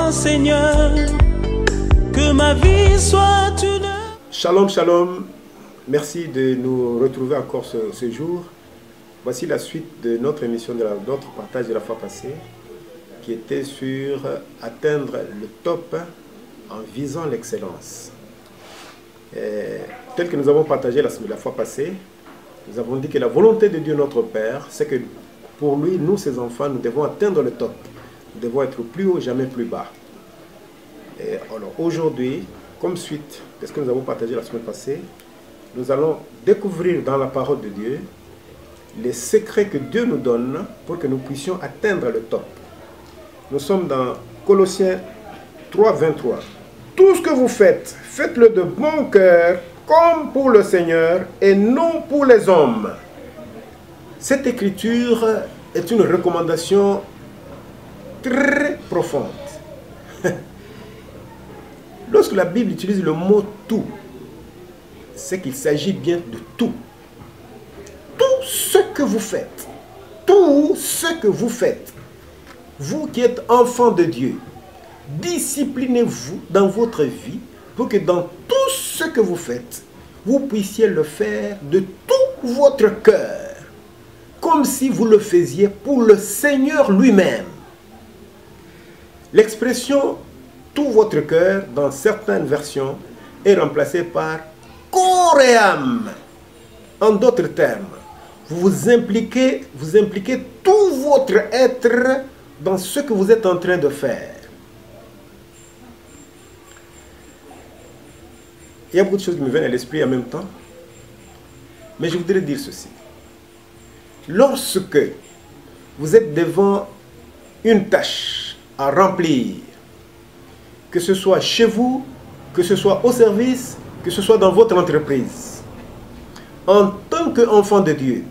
toi, Seigneur, que ma vie soit une... Shalom, shalom. Merci de nous retrouver encore ce jour. Voici la suite de notre émission, de notre partage de la fois passée, qui était sur atteindre le top en visant l'excellence. Tel que nous avons partagé la fois passée, nous avons dit que la volonté de Dieu notre Père, c'est que pour lui, nous ses enfants, nous devons atteindre le top. Nous devons être plus haut, jamais plus bas. Et alors aujourd'hui, comme suite de ce que nous avons partagé la semaine passée, nous allons découvrir dans la parole de Dieu les secrets que Dieu nous donne pour que nous puissions atteindre le top. Nous sommes dans Colossiens 3, 23. Tout ce que vous faites, faites-le de bon cœur, comme pour le Seigneur et non pour les hommes. Cette écriture est une recommandation très profonde. Lorsque la Bible utilise le mot tout, c'est qu'il s'agit bien de tout. Tout ce que vous faites, tout ce que vous faites, vous qui êtes enfants de Dieu, disciplinez-vous dans votre vie pour que dans tout ce que vous faites, vous puissiez le faire de tout votre cœur, comme si vous le faisiez pour le Seigneur lui-même. L'expression « tout votre cœur » dans certaines versions est remplacée par « corps et âme ». En d'autres termes, vous impliquez tout votre être dans ce que vous êtes en train de faire. Il y a beaucoup de choses qui me viennent à l'esprit en même temps. Mais je voudrais dire ceci. Lorsque vous êtes devant une tâche à remplir, que ce soit chez vous, que ce soit au service, que ce soit dans votre entreprise, en tant qu'enfant de Dieu,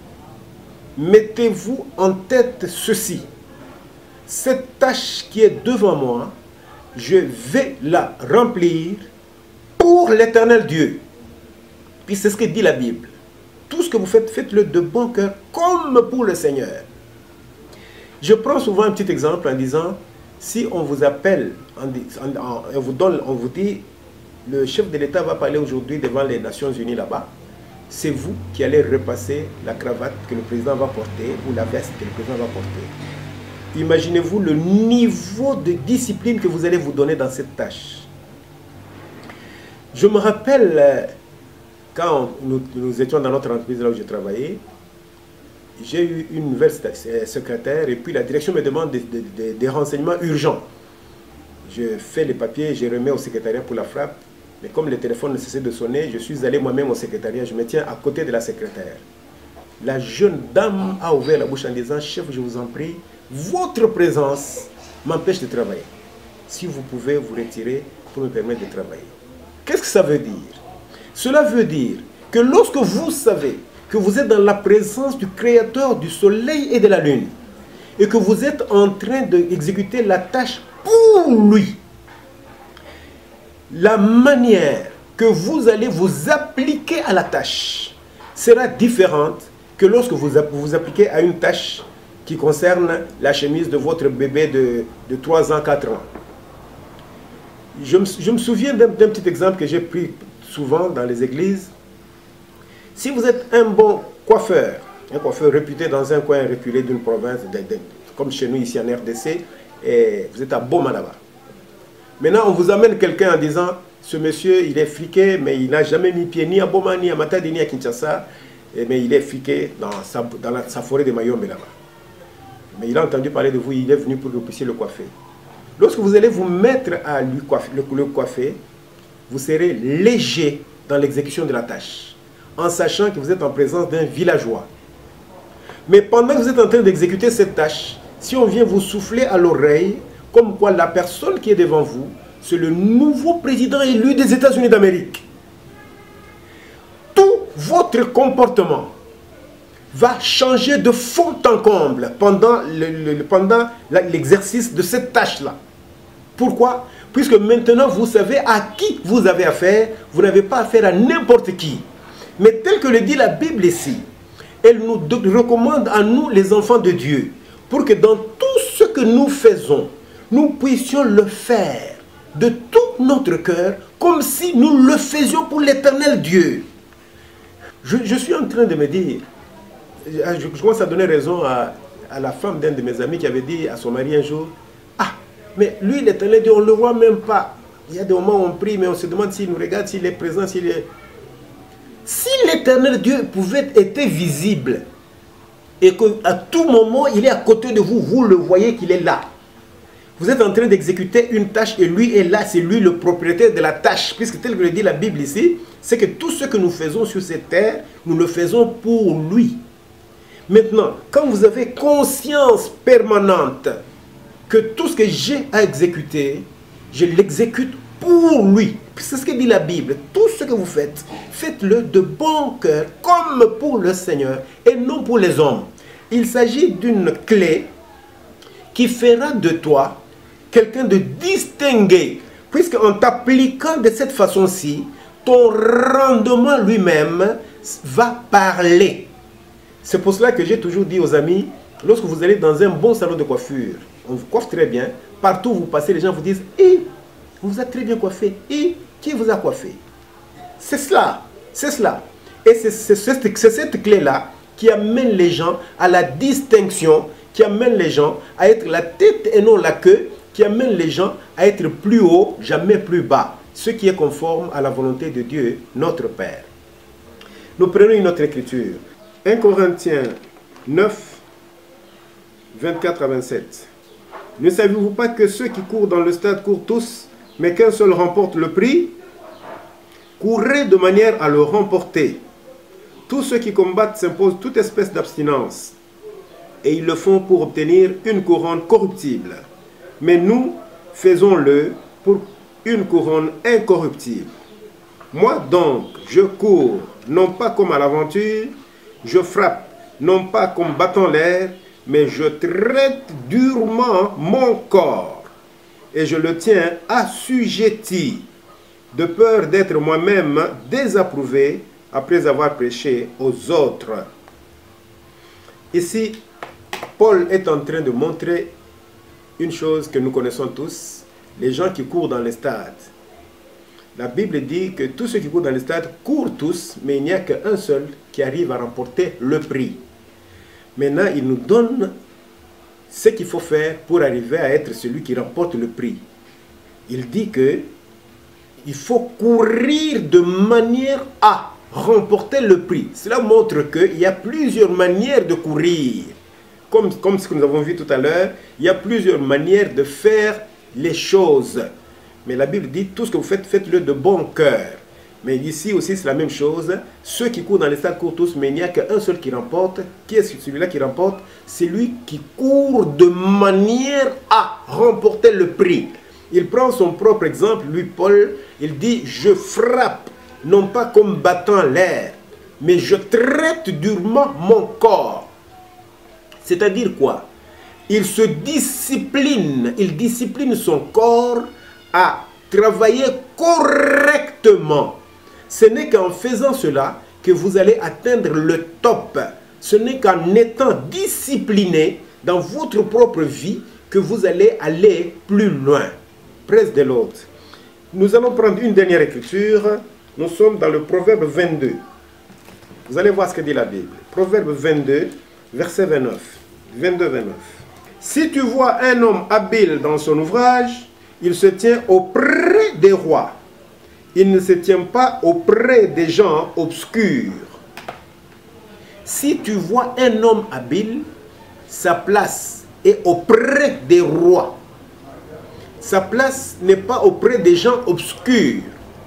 mettez-vous en tête ceci. Cette tâche qui est devant moi, je vais la remplir pour l'éternel Dieu. Puis c'est ce que dit la Bible. Tout ce que vous faites, faites-le de bon cœur, comme pour le Seigneur. Je prends souvent un petit exemple en disant, si on vous appelle, on vous dit, le chef de l'État va parler aujourd'hui devant les Nations Unies là-bas, c'est vous qui allez repasser la cravate que le président va porter ou la veste que le président va porter. Imaginez-vous le niveau de discipline que vous allez vous donner dans cette tâche. Je me rappelle, quand nous étions dans notre entreprise là où j'ai travaillé, j'ai eu une nouvelle secrétaire et puis la direction me demande des renseignements urgents. Je fais les papiers, je remets au secrétariat pour la frappe, mais comme le téléphone ne cessait de sonner, je suis allé moi-même au secrétariat, je me tiens à côté de la secrétaire. La jeune dame a ouvert la bouche en disant « Chef, je vous en prie, votre présence m'empêche de travailler. Si vous pouvez vous retirer pour me permettre de travailler. » Qu'est-ce que ça veut dire? Cela veut dire que lorsque vous savez que vous êtes dans la présence du Créateur du soleil et de la lune, et que vous êtes en train d'exécuter la tâche pour lui, la manière que vous allez vous appliquer à la tâche sera différente que lorsque vous vous appliquez à une tâche qui concerne la chemise de votre bébé de 3 ans, 4 ans. Je me souviens d'un petit exemple que j'ai pris souvent dans les églises. Si vous êtes un bon coiffeur, un coiffeur réputé dans un coin reculé d'une province, comme chez nous ici en RDC, et vous êtes à Bomanaba. Maintenant, on vous amène quelqu'un en disant, ce monsieur, il est friqué, mais il n'a jamais mis pied ni à Boma, ni à Matadi, ni à Kinshasa, mais il est friqué dans sa forêt de Mayombe là-bas. Mais il a entendu parler de vous, il est venu pour que vous puissiez le coiffer. Lorsque vous allez vous mettre à lui le coiffer, vous serez léger dans l'exécution de la tâche, en sachant que vous êtes en présence d'un villageois. Mais pendant que vous êtes en train d'exécuter cette tâche, si on vient vous souffler à l'oreille, comme quoi la personne qui est devant vous, c'est le nouveau président élu des États-Unis d'Amérique, tout votre comportement va changer de fond en comble pendant l'exercice de cette tâche-là. Pourquoi? Puisque maintenant vous savez à qui vous avez affaire, vous n'avez pas affaire à n'importe qui. Mais tel que le dit la Bible ici, elle nous recommande à nous les enfants de Dieu, pour que dans tout ce que nous faisons, nous puissions le faire de tout notre cœur, comme si nous le faisions pour l'Éternel Dieu. Je suis en train de me dire, je commence à donner raison à la femme d'un de mes amis qui avait dit à son mari un jour, ah, mais lui, l'Éternel Dieu, on ne le voit même pas. Il y a des moments où on prie, mais on se demande s'il nous regarde, s'il est présent, s'il est... Si l'Éternel Dieu pouvait être visible, et qu'à tout moment, il est à côté de vous, vous le voyez qu'il est là. Vous êtes en train d'exécuter une tâche et lui est là, c'est lui le propriétaire de la tâche. Puisque tel que le dit la Bible ici, c'est que tout ce que nous faisons sur cette terre, nous le faisons pour lui. Maintenant, quand vous avez conscience permanente que tout ce que j'ai à exécuter, je l'exécute pour lui. C'est ce que dit la Bible. Tout ce que vous faites, faites-le de bon cœur, comme pour le Seigneur, et non pour les hommes. Il s'agit d'une clé qui fera de toi quelqu'un de distingué, puisque en t'appliquant de cette façon-ci, ton rendement lui-même va parler. C'est pour cela que j'ai toujours dit aux amis, lorsque vous allez dans un bon salon de coiffure, on vous coiffe très bien, partout où vous passez, les gens vous disent « Eh, vous vous êtes très bien coiffé. Et qui vous a coiffé ?» C'est cela, c'est cela. Et c'est cette clé-là qui amène les gens à la distinction, qui amène les gens à être la tête et non la queue, qui amène les gens à être plus haut, jamais plus bas, ce qui est conforme à la volonté de Dieu, notre Père. Nous prenons une autre écriture. 1 Corinthiens 9, 24 à 27. Ne savez-vous pas que ceux qui courent dans le stade courent tous, mais qu'un seul remporte le prix? Courez de manière à le remporter. Tous ceux qui combattent s'imposent toute espèce d'abstinence, et ils le font pour obtenir une couronne corruptible. Mais nous, faisons-le pour une couronne incorruptible. Moi donc, je cours, non pas comme à l'aventure, je frappe, non pas comme battant l'air, mais je traite durement mon corps, et je le tiens assujetti, de peur d'être moi-même désapprouvé après avoir prêché aux autres. Ici, Paul est en train de montrer une chose que nous connaissons tous, les gens qui courent dans les stades. La Bible dit que tous ceux qui courent dans les stades courent tous, mais il n'y a qu'un seul qui arrive à remporter le prix. Maintenant, il nous donne ce qu'il faut faire pour arriver à être celui qui remporte le prix. Il dit que il faut courir de manière à remporter le prix. Cela montre qu'il y a plusieurs manières de courir. Comme ce que nous avons vu tout à l'heure, il y a plusieurs manières de faire les choses. Mais la Bible dit, tout ce que vous faites, faites-le de bon cœur. Mais ici aussi, c'est la même chose. Ceux qui courent dans les stades courent tous, mais il n'y a qu'un seul qui remporte. Qui est celui-là qui remporte? C'est lui qui court de manière à remporter le prix. Il prend son propre exemple, lui, Paul. Il dit, je frappe, non pas comme battant l'air, mais je traite durement mon corps. C'est-à-dire quoi? Il se discipline, il discipline son corps à travailler correctement. Ce n'est qu'en faisant cela que vous allez atteindre le top. Ce n'est qu'en étant discipliné dans votre propre vie que vous allez aller plus loin. Presse de l'autre. Nous allons prendre une dernière écriture. Nous sommes dans le Proverbe 22. Vous allez voir ce que dit la Bible. Proverbe 22, verset 29. 22-29. Si tu vois un homme habile dans son ouvrage, il se tient auprès des rois. Il ne se tient pas auprès des gens obscurs. Si tu vois un homme habile, sa place est auprès des rois. Sa place n'est pas auprès des gens obscurs,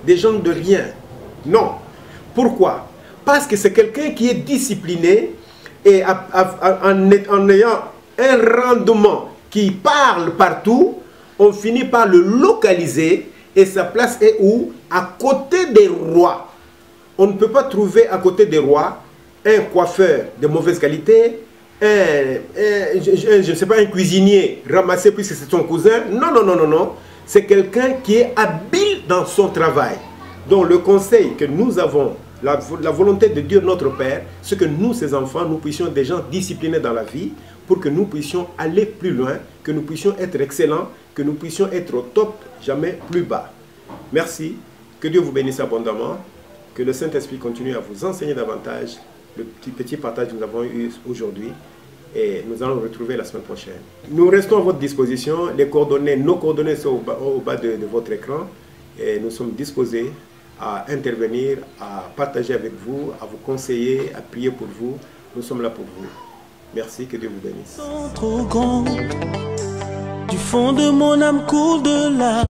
des gens de rien. Non. Pourquoi? Parce que c'est quelqu'un qui est discipliné et en ayant un rendement qui parle partout, on finit par le localiser et sa place est où? À côté des rois. On ne peut pas trouver à côté des rois un coiffeur de mauvaise qualité, je ne sais pas, un cuisinier ramassé puisque c'est son cousin. Non, non, non, non, non. C'est quelqu'un qui est habile dans son travail. Donc le conseil que nous avons, la volonté de Dieu notre Père, c'est que nous, ces enfants, nous puissions être des gens disciplinés dans la vie pour que nous puissions aller plus loin, que nous puissions être excellents, que nous puissions être au top, jamais plus bas. Merci, que Dieu vous bénisse abondamment, que le Saint-Esprit continue à vous enseigner davantage le petit partage que nous avons eu aujourd'hui et nous allons nous retrouver la semaine prochaine. Nous restons à votre disposition, nos coordonnées sont au bas de votre écran et nous sommes disposés à intervenir, à partager avec vous, à vous conseiller, à prier pour vous. Nous sommes là pour vous. Merci, que Dieu vous bénisse. Trop grand, du fond de mon âme coule de la